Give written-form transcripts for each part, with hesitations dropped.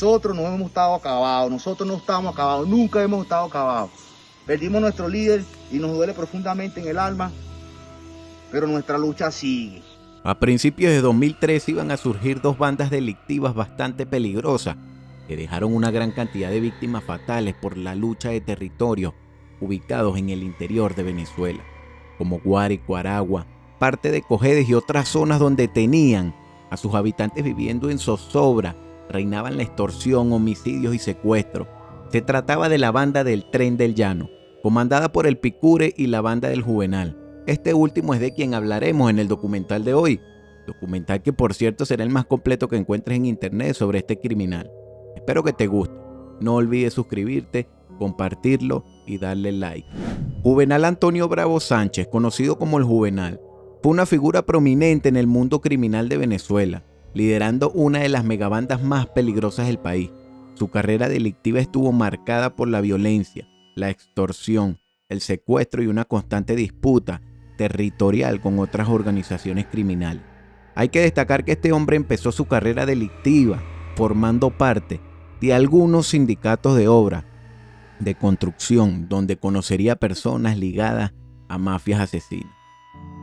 nosotros no hemos estado acabados, nosotros no estamos acabados, nunca hemos estado acabados. Perdimos nuestro líder y nos duele profundamente en el alma, pero nuestra lucha sigue. A principios de 2003 iban a surgir dos bandas delictivas bastante peligrosas que dejaron una gran cantidad de víctimas fatales por la lucha de territorios ubicados en el interior de Venezuela, como Guárico, Aragua, parte de Cojedes y otras zonas donde tenían a sus habitantes viviendo en zozobra. Reinaban la extorsión, homicidios y secuestros. Se trataba de la banda del Tren del Llano, comandada por el Picure y la banda del Juvenal. Este último es de quien hablaremos en el documental de hoy, documental que por cierto será el más completo que encuentres en internet sobre este criminal. Espero que te guste. No olvides suscribirte, compartirlo y darle like. Juvenal Antonio Bravo Sánchez, conocido como el Juvenal, fue una figura prominente en el mundo criminal de Venezuela, liderando una de las megabandas más peligrosas del país. Su carrera delictiva estuvo marcada por la violencia, la extorsión, el secuestro y una constante disputa territorial con otras organizaciones criminales. Hay que destacar que este hombre empezó su carrera delictiva formando parte de algunos sindicatos de obra, de construcción, donde conocería personas ligadas a mafias asesinas.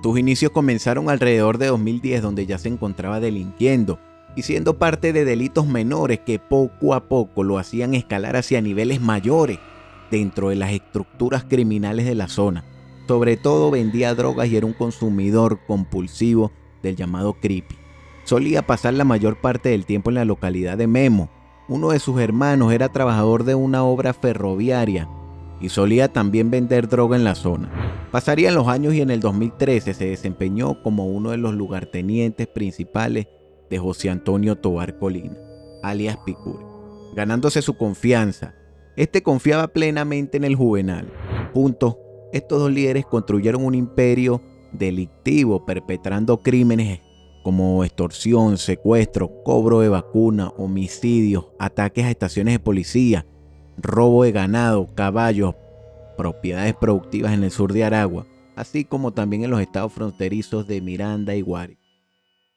Sus inicios comenzaron alrededor de 2010, donde ya se encontraba delinquiendo y siendo parte de delitos menores que poco a poco lo hacían escalar hacia niveles mayores dentro de las estructuras criminales de la zona. Sobre todo vendía drogas y era un consumidor compulsivo del llamado creepy. Solía pasar la mayor parte del tiempo en la localidad de Memo. Uno de sus hermanos era trabajador de una obra ferroviaria y solía también vender droga en la zona. Pasarían los años y en el 2013 se desempeñó como uno de los lugartenientes principales de José Antonio Tovar Colina, alias Picure, ganándose su confianza. Este confiaba plenamente en el Juvenal. Juntos, estos dos líderes construyeron un imperio delictivo, perpetrando crímenes como extorsión, secuestro, cobro de vacuna, homicidios, ataques a estaciones de policía, robo de ganado, caballos, propiedades productivas en el sur de Aragua, así como también en los estados fronterizos de Miranda y Guárico.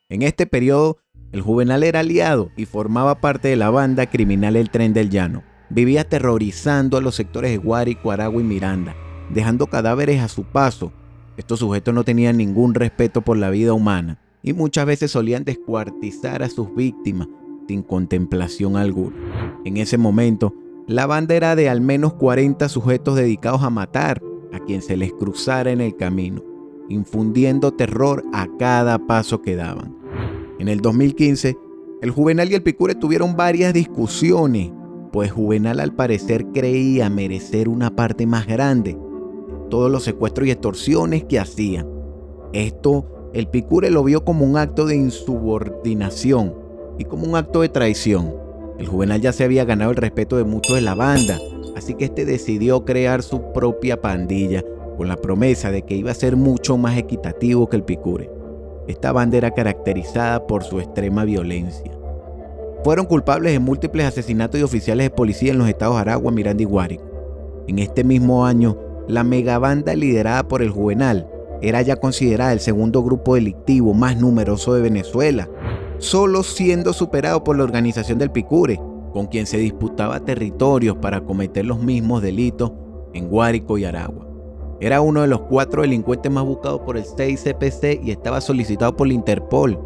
En este periodo, el Juvenal era aliado y formaba parte de la banda criminal El Tren del Llano. Vivía aterrorizando a los sectores de Guárico, Aragua y Miranda, dejando cadáveres a su paso. Estos sujetos no tenían ningún respeto por la vida humana y muchas veces solían descuartizar a sus víctimas sin contemplación alguna. En ese momento, la banda era de al menos 40 sujetos dedicados a matar a quien se les cruzara en el camino, infundiendo terror a cada paso que daban. En el 2015, el Juvenal y el Picure tuvieron varias discusiones, pues Juvenal al parecer creía merecer una parte más grande de todos los secuestros y extorsiones que hacían. Esto, el Picure lo vio como un acto de insubordinación y como un acto de traición. El Juvenal ya se había ganado el respeto de muchos de la banda, así que este decidió crear su propia pandilla con la promesa de que iba a ser mucho más equitativo que el Picure. Esta banda era caracterizada por su extrema violencia. Fueron culpables de múltiples asesinatos de oficiales de policía en los estados Aragua, Miranda y Guárico. En este mismo año, la megabanda liderada por el Juvenal era ya considerada el segundo grupo delictivo más numeroso de Venezuela, solo siendo superado por la organización del Picure, con quien se disputaba territorios para cometer los mismos delitos en Guárico y Aragua. Era uno de los 4 delincuentes más buscados por el CICPC y estaba solicitado por la Interpol.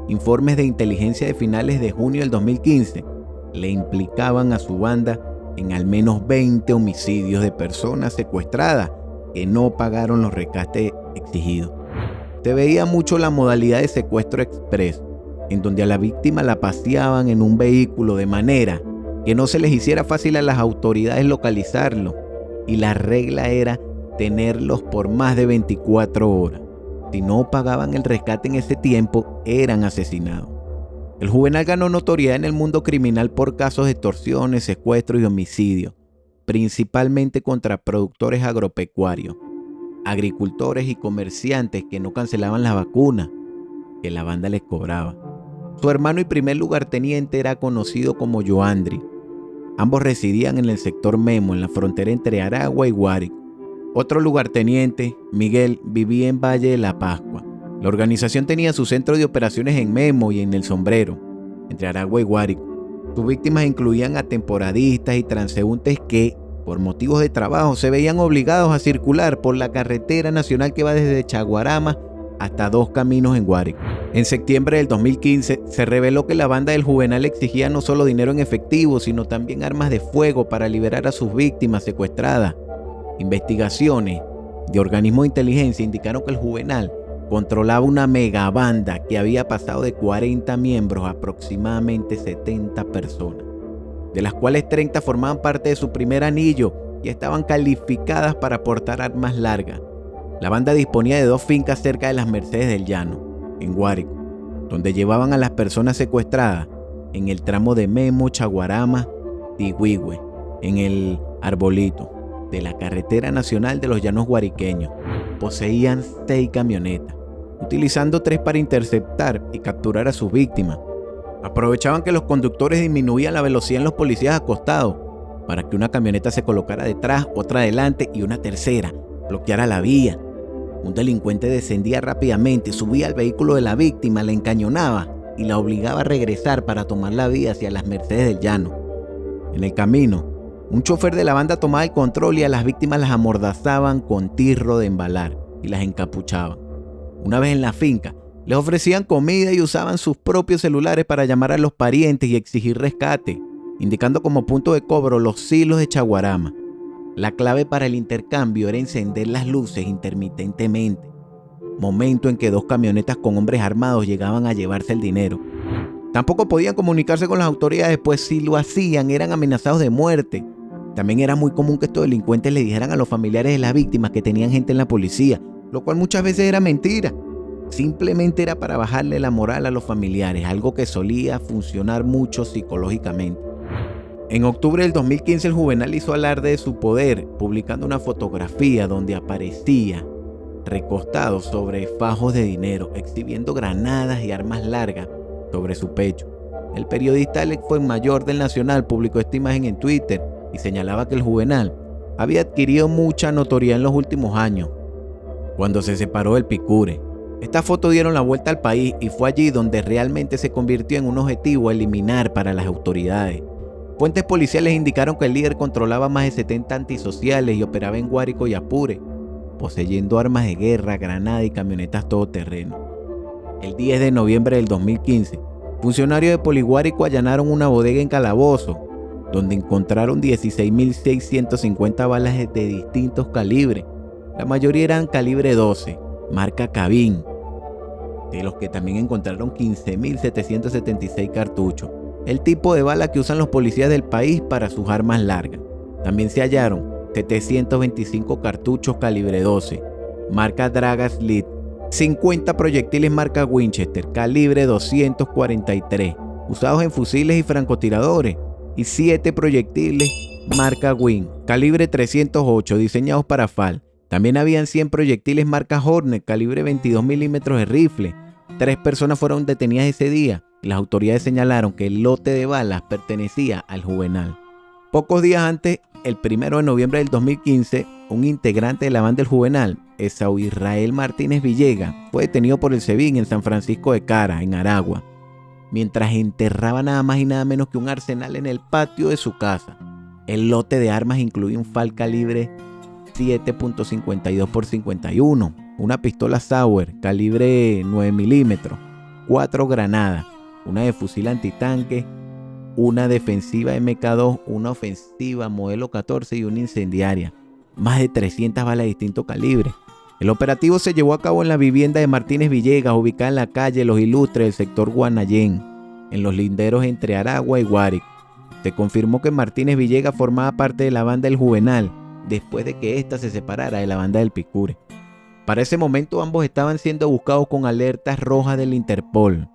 Informes de inteligencia de finales de junio del 2015 le implicaban a su banda en al menos 20 homicidios de personas secuestradas que no pagaron los rescates exigidos. Se veía mucho la modalidad de secuestro express, en donde a la víctima la paseaban en un vehículo de manera que no se les hiciera fácil a las autoridades localizarlo, y la regla era tenerlos por más de 24 horas. Si no pagaban el rescate en ese tiempo, eran asesinados. El Juvenal ganó notoriedad en el mundo criminal por casos de extorsiones, secuestros y homicidios, principalmente contra productores agropecuarios, agricultores y comerciantes que no cancelaban las vacunas que la banda les cobraba. Su hermano y primer lugarteniente era conocido como Joandri. Ambos residían en el sector Memo, en la frontera entre Aragua y Guárico. Otro lugarteniente, Miguel, vivía en Valle de la Pascua. La organización tenía su centro de operaciones en Memo y en El Sombrero, entre Aragua y Guárico. Sus víctimas incluían a temporadistas y transeúntes que, por motivos de trabajo, se veían obligados a circular por la carretera nacional que va desde Chaguarama hasta Dos Caminos en Guárico. En septiembre del 2015 se reveló que la banda del Juvenal exigía no solo dinero en efectivo, sino también armas de fuego para liberar a sus víctimas secuestradas. Investigaciones de organismos de inteligencia indicaron que el Juvenal controlaba una megabanda que había pasado de 40 miembros a aproximadamente 70 personas, de las cuales 30 formaban parte de su primer anillo y estaban calificadas para portar armas largas. La banda disponía de 2 fincas cerca de las Mercedes del Llano, en Guárico, donde llevaban a las personas secuestradas en el tramo de Memo, Chaguarama, Tigüigüe, en el Arbolito, de la carretera nacional de los Llanos Guariqueños. Poseían 6 camionetas, utilizando 3 para interceptar y capturar a sus víctimas. Aprovechaban que los conductores disminuían la velocidad en los policías acostados para que una camioneta se colocara detrás, otra adelante y una tercera bloqueara la vía. Un delincuente descendía rápidamente, subía al vehículo de la víctima, la encañonaba y la obligaba a regresar para tomar la vía hacia las Mercedes del Llano. En el camino, un chofer de la banda tomaba el control y a las víctimas las amordazaban con tirro de embalar y las encapuchaban. Una vez en la finca, les ofrecían comida y usaban sus propios celulares para llamar a los parientes y exigir rescate, indicando como punto de cobro los silos de Chaguarama. La clave para el intercambio era encender las luces intermitentemente, momento en que 2 camionetas con hombres armados llegaban a llevarse el dinero. Tampoco podían comunicarse con las autoridades, pues si lo hacían eran amenazados de muerte. También era muy común que estos delincuentes le dijeran a los familiares de las víctimas que tenían gente en la policía, lo cual muchas veces era mentira. Simplemente era para bajarle la moral a los familiares, algo que solía funcionar mucho psicológicamente. En octubre del 2015 el Juvenal hizo alarde de su poder, publicando una fotografía donde aparecía recostado sobre fajos de dinero, exhibiendo granadas y armas largas sobre su pecho. El periodista Alex Fuenmayor del Nacional publicó esta imagen en Twitter y señalaba que el Juvenal había adquirido mucha notoriedad en los últimos años, cuando se separó del Picure. Estas fotos dieron la vuelta al país y fue allí donde realmente se convirtió en un objetivo a eliminar para las autoridades. Fuentes policiales indicaron que el líder controlaba más de 70 antisociales y operaba en Guárico y Apure, poseyendo armas de guerra, granadas y camionetas todoterreno. El 10 de noviembre del 2015, funcionarios de Poliguárico allanaron una bodega en Calabozo, donde encontraron 16.650 balas de distintos calibres. La mayoría eran calibre 12, marca Cabín, de los que también encontraron 15.776 cartuchos, el tipo de bala que usan los policías del país para sus armas largas. También se hallaron 725 cartuchos calibre 12, marca Dragaslit, 50 proyectiles marca Winchester, calibre 243, usados en fusiles y francotiradores, y 7 proyectiles marca Win, calibre 308, diseñados para FAL. También habían 100 proyectiles marca Hornet, calibre 22 milímetros de rifle. 3 personas fueron detenidas ese día y las autoridades señalaron que el lote de balas pertenecía al Juvenal. Pocos días antes, el 1 de noviembre del 2015, un integrante de la banda del Juvenal, Esaú Israel Martínez Villegas, fue detenido por el SEBIN en San Francisco de Cara, en Aragua, mientras enterraba nada más y nada menos que un arsenal en el patio de su casa. El lote de armas incluía un FAL calibre 7.52 x 51, una pistola Sauer calibre 9 milímetros, 4 granadas, una de fusil antitanque, una defensiva MK2, una ofensiva modelo 14 y una incendiaria, más de 300 balas de distinto calibre. El operativo se llevó a cabo en la vivienda de Martínez Villegas, ubicada en la calle Los Ilustres del sector Guanayén, en los linderos entre Aragua y Guárico. Se confirmó que Martínez Villegas formaba parte de la banda del Juvenal, después de que ésta se separara de la banda del Picure. Para ese momento ambos estaban siendo buscados con alertas rojas del Interpol.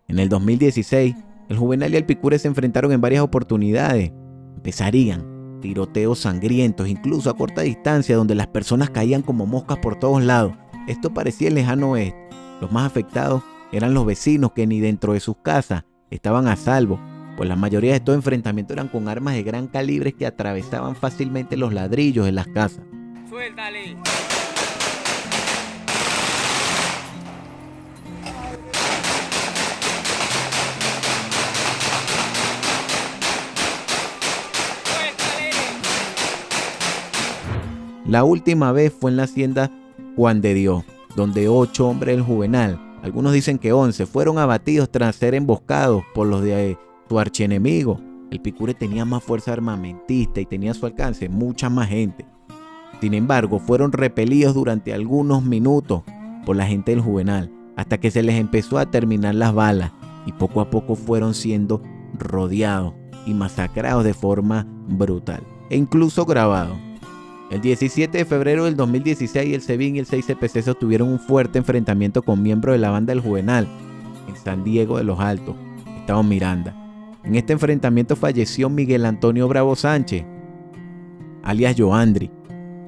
En el 2016, el Juvenal y el Picure se enfrentaron en varias oportunidades. Empezarían tiroteos sangrientos, incluso a corta distancia, donde las personas caían como moscas por todos lados. Esto parecía el lejano oeste. Los más afectados eran los vecinos, que ni dentro de sus casas estaban a salvo, pues la mayoría de estos enfrentamientos eran con armas de gran calibre que atravesaban fácilmente los ladrillos de las casas. ¡Suéltale! La última vez fue en la hacienda Juan de Dios, donde 8 hombres del Juvenal, algunos dicen que 11, fueron abatidos tras ser emboscados por los de su archienemigo. El Picure tenía más fuerza armamentista y tenía a su alcance mucha más gente. Sin embargo, fueron repelidos durante algunos minutos por la gente del Juvenal, hasta que se les empezó a terminar las balas y poco a poco fueron siendo rodeados y masacrados de forma brutal e incluso grabados. El 17 de febrero del 2016, el SEBIN y el 6CPC sostuvieron un fuerte enfrentamiento con miembros de la banda del Juvenal en San Diego de los Altos, estado Miranda. En este enfrentamiento falleció Miguel Antonio Bravo Sánchez, alias Joandri,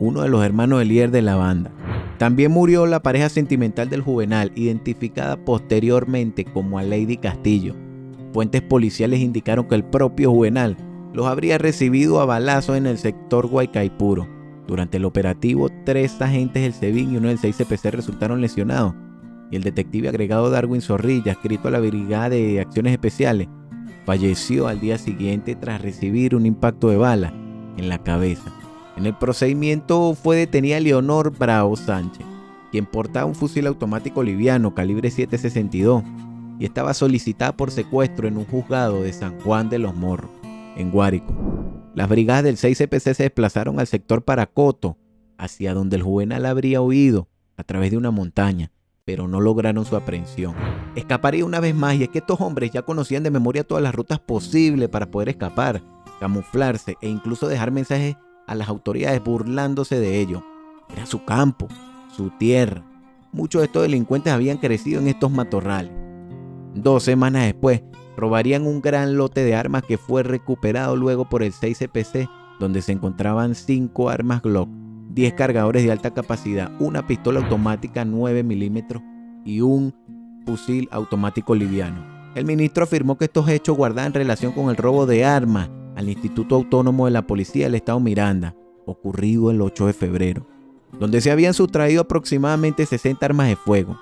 uno de los hermanos del líder de la banda. También murió la pareja sentimental del Juvenal, identificada posteriormente como Lady Castillo. Fuentes policiales indicaron que el propio Juvenal los habría recibido a balazos en el sector Guaycaipuro. Durante el operativo, 3 agentes del SEBIN y uno del 6CPC resultaron lesionados, y el detective agregado Darwin Zorrilla, adscrito a la Brigada de Acciones Especiales, falleció al día siguiente tras recibir un impacto de bala en la cabeza. En el procedimiento fue detenida Leonor Bravo Sánchez, quien portaba un fusil automático liviano calibre 7.62 y estaba solicitada por secuestro en un juzgado de San Juan de los Morros, en Guárico. Las brigadas del 6CPC se desplazaron al sector Paracoto, hacia donde el Juvenal habría huido a través de una montaña, pero no lograron su aprehensión. Escaparía una vez más, y es que estos hombres ya conocían de memoria todas las rutas posibles para poder escapar, camuflarse e incluso dejar mensajes a las autoridades burlándose de ellos. Era su campo, su tierra. Muchos de estos delincuentes habían crecido en estos matorrales. 2 semanas después, robarían un gran lote de armas que fue recuperado luego por el 6CPC, donde se encontraban 5 armas Glock, 10 cargadores de alta capacidad, una pistola automática 9 milímetros y un fusil automático liviano. El ministro afirmó que estos hechos guardaban relación con el robo de armas al Instituto Autónomo de la Policía del Estado Miranda, ocurrido el 8 de febrero, donde se habían sustraído aproximadamente 60 armas de fuego.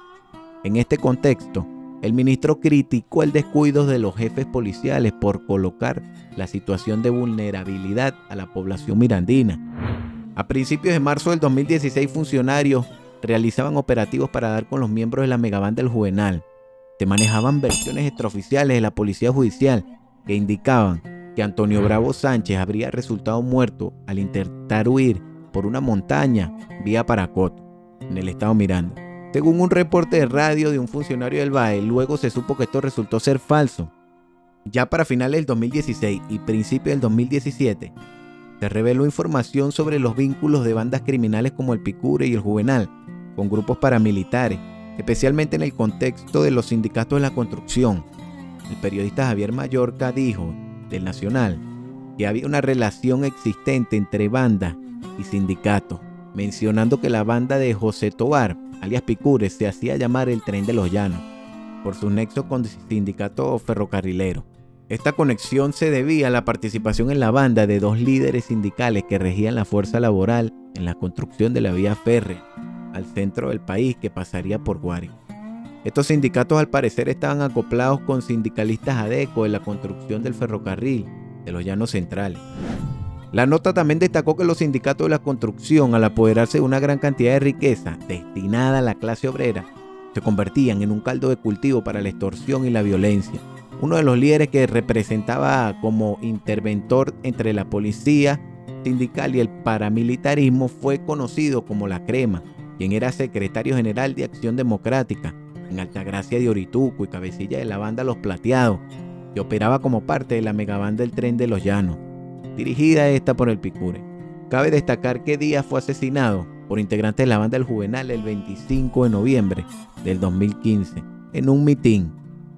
En este contexto, el ministro criticó el descuido de los jefes policiales por colocar la situación de vulnerabilidad a la población mirandina. A principios de marzo del 2016, funcionarios realizaban operativos para dar con los miembros de la megabanda del Juvenal. Se manejaban versiones extraoficiales de la policía judicial que indicaban que Antonio Bravo Sánchez habría resultado muerto al intentar huir por una montaña vía Paracoto, en el estado Miranda. Según un reporte de radio de un funcionario del BAE, luego se supo que esto resultó ser falso. Ya para finales del 2016 y principios del 2017, se reveló información sobre los vínculos de bandas criminales como el Picure y el Juvenal con grupos paramilitares, especialmente en el contexto de los sindicatos de la construcción. El periodista Javier Mallorca dijo del Nacional que había una relación existente entre bandas y sindicatos, mencionando que la banda de José Tobar, alias Picure, se hacía llamar el Tren de los Llanos por su nexo con sindicatos ferrocarrileros. Esta conexión se debía a la participación en la banda de 2 líderes sindicales que regían la fuerza laboral en la construcción de la vía férrea al centro del país que pasaría por Guárico. Estos sindicatos al parecer estaban acoplados con sindicalistas ADECO de la construcción del ferrocarril de los Llanos Centrales. La nota también destacó que los sindicatos de la construcción, al apoderarse de una gran cantidad de riqueza destinada a la clase obrera, se convertían en un caldo de cultivo para la extorsión y la violencia. Uno de los líderes que representaba como interventor entre la policía sindical y el paramilitarismo fue conocido como La Crema, quien era secretario general de Acción Democrática en Altagracia de Orituco y cabecilla de la banda Los Plateados, que operaba como parte de la megabanda del Tren de los Llanos, dirigida esta por el Picure. Cabe destacar que Díaz fue asesinado por integrantes de la banda del Juvenal el 25 de noviembre del 2015 en un mitin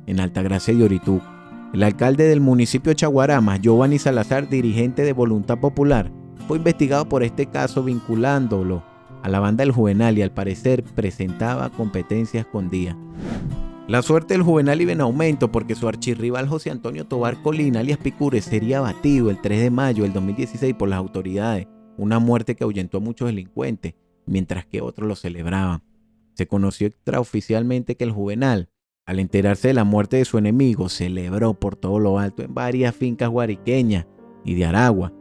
en Altagracia de Orituco. El alcalde del municipio de Chaguarama, Giovanni Salazar, dirigente de Voluntad Popular, fue investigado por este caso vinculándolo a la banda del Juvenal y al parecer presentaba competencias con Díaz. La suerte del Juvenal iba en aumento porque su archirrival José Antonio Tobar Colina, alias Picure, sería abatido el 3 de mayo del 2016 por las autoridades, una muerte que ahuyentó a muchos delincuentes, mientras que otros lo celebraban. Se conoció extraoficialmente que el Juvenal, al enterarse de la muerte de su enemigo, celebró por todo lo alto en varias fincas guariqueñas y de Aragua.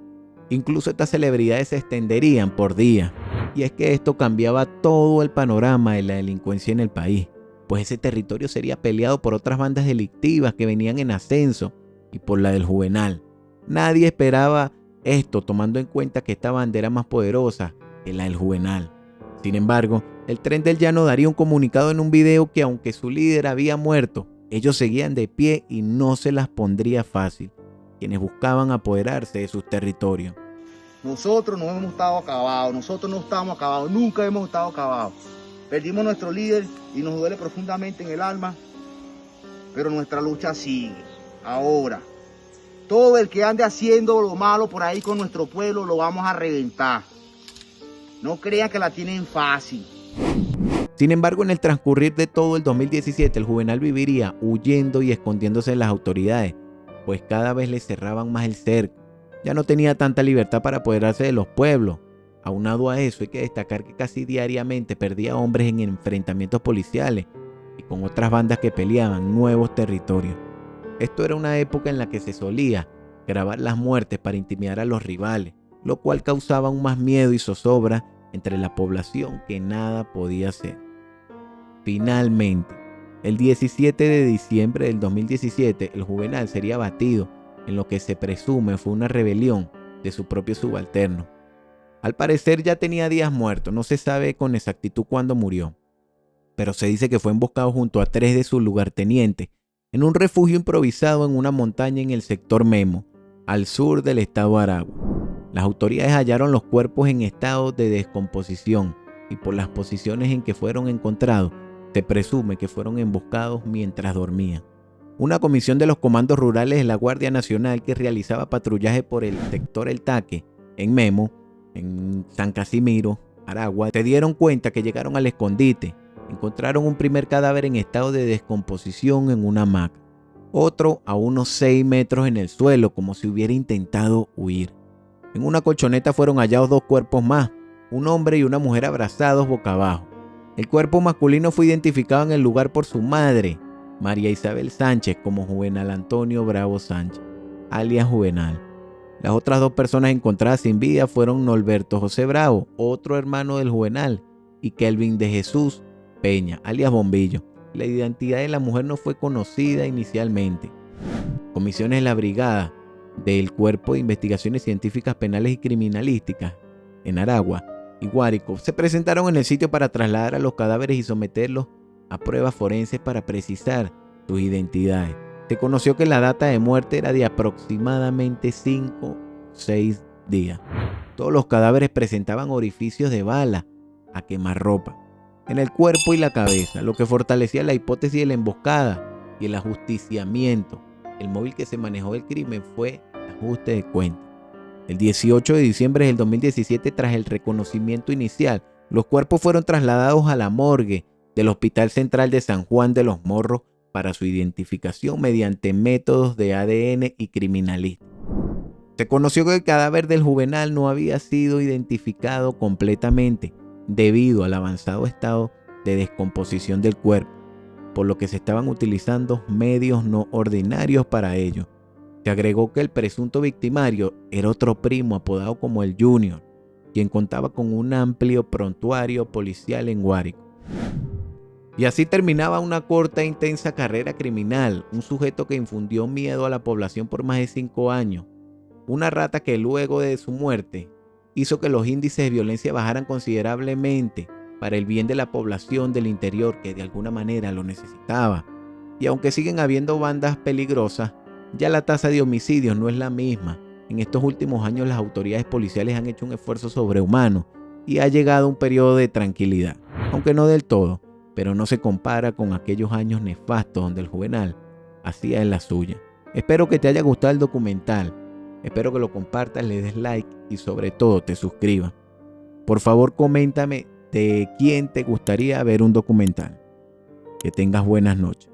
Incluso estas celebridades se extenderían por días. Y es que esto cambiaba todo el panorama de la delincuencia en el país, pues ese territorio sería peleado por otras bandas delictivas que venían en ascenso y por la del Juvenal. Nadie esperaba esto, tomando en cuenta que esta banda era más poderosa que la del Juvenal. Sin embargo, el Tren del Llano daría un comunicado en un video que, aunque su líder había muerto, ellos seguían de pie y no se las pondría fácil, quienes buscaban apoderarse de sus territorios. Nosotros no hemos estado acabados, nosotros no estamos acabados, nunca hemos estado acabados. Perdimos nuestro líder y nos duele profundamente en el alma, pero nuestra lucha sigue. Ahora, todo el que ande haciendo lo malo por ahí con nuestro pueblo lo vamos a reventar. No crean que la tienen fácil. Sin embargo, en el transcurrir de todo el 2017, el Juvenal viviría huyendo y escondiéndose de las autoridades, pues cada vez le cerraban más el cerco. Ya no tenía tanta libertad para apoderarse de los pueblos. Aunado a eso, hay que destacar que casi diariamente perdía hombres en enfrentamientos policiales y con otras bandas que peleaban nuevos territorios. Esto era una época en la que se solía grabar las muertes para intimidar a los rivales, lo cual causaba aún más miedo y zozobra entre la población que nada podía hacer. Finalmente, el 17 de diciembre del 2017, el Juvenal sería abatido en lo que se presume fue una rebelión de su propio subalterno. Al parecer ya tenía días muerto, no se sabe con exactitud cuándo murió, pero se dice que fue emboscado junto a 3 de sus lugartenientes en un refugio improvisado en una montaña en el sector Memo, al sur del estado Aragua. Las autoridades hallaron los cuerpos en estado de descomposición y por las posiciones en que fueron encontrados, se presume que fueron emboscados mientras dormían. Una comisión de los comandos rurales de la Guardia Nacional que realizaba patrullaje por el sector El Taque, en Memo, en San Casimiro, Aragua, se dieron cuenta que llegaron al escondite. Encontraron un primer cadáver en estado de descomposición en una hamaca, otro a unos 6 metros en el suelo como si hubiera intentado huir. En una colchoneta fueron hallados 2 cuerpos más, un hombre y una mujer abrazados boca abajo. El cuerpo masculino fue identificado en el lugar por su madre, María Isabel Sánchez, como Juvenal Antonio Bravo Sánchez, alias Juvenal. Las otras 2 personas encontradas sin vida fueron Norberto José Bravo, otro hermano del Juvenal, y Kelvin de Jesús Peña, alias Bombillo. La identidad de la mujer no fue conocida inicialmente. Comisiones de la Brigada del Cuerpo de Investigaciones Científicas Penales y Criminalísticas en Aragua y Guárico se presentaron en el sitio para trasladar a los cadáveres y someterlos a pruebas forenses para precisar sus identidades. Se conoció que la data de muerte era de aproximadamente 5 o 6 días. Todos los cadáveres presentaban orificios de bala a quemarropa en el cuerpo y la cabeza, lo que fortalecía la hipótesis de la emboscada y el ajusticiamiento. El móvil que se manejó del crimen fue ajuste de cuenta. El 18 de diciembre del 2017, tras el reconocimiento inicial, los cuerpos fueron trasladados a la morgue del Hospital Central de San Juan de los Morros para su identificación mediante métodos de ADN y criminalística. Se conoció que el cadáver del Juvenal no había sido identificado completamente debido al avanzado estado de descomposición del cuerpo, por lo que se estaban utilizando medios no ordinarios para ello. Se agregó que el presunto victimario era otro primo apodado como el Junior, quien contaba con un amplio prontuario policial en Guárico. Y así terminaba una corta e intensa carrera criminal, un sujeto que infundió miedo a la población por más de 5 años, una rata que luego de su muerte hizo que los índices de violencia bajaran considerablemente para el bien de la población del interior que de alguna manera lo necesitaba. Y aunque siguen habiendo bandas peligrosas, ya la tasa de homicidios no es la misma. En estos últimos años las autoridades policiales han hecho un esfuerzo sobrehumano y ha llegado un periodo de tranquilidad, aunque no del todo, pero no se compara con aquellos años nefastos donde el Juvenal hacía en la suya. Espero que te haya gustado el documental, espero que lo compartas, le des like y sobre todo te suscribas. Por favor, coméntame de quién te gustaría ver un documental. Que tengas buenas noches.